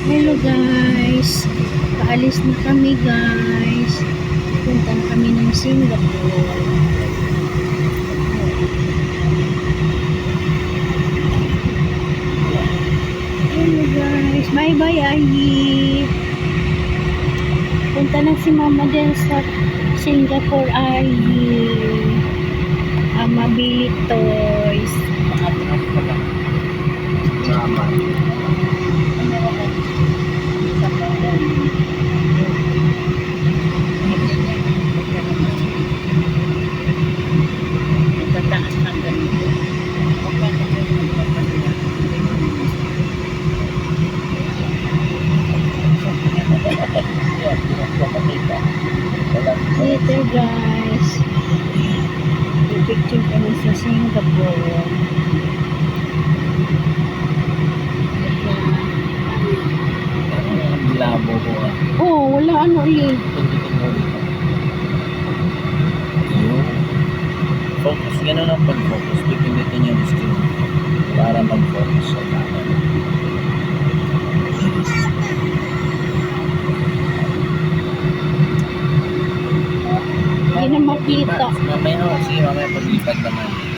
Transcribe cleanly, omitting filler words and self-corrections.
Hello guys, paalis na kami guys. Punta na kami ng Singapore. Hello guys, bye bye Ayi. Punta na si Mama din sa Singapore Ayi. Mabili toys. Later guys, picture kami sa Singapore. Labo ko Wala ano ulit. Focus, gano'n ang pag-focus. Pipindutin yung screen para mag-focus sa camera. Hindi na makita. Mamaya, sige, mamaya paglipat naman.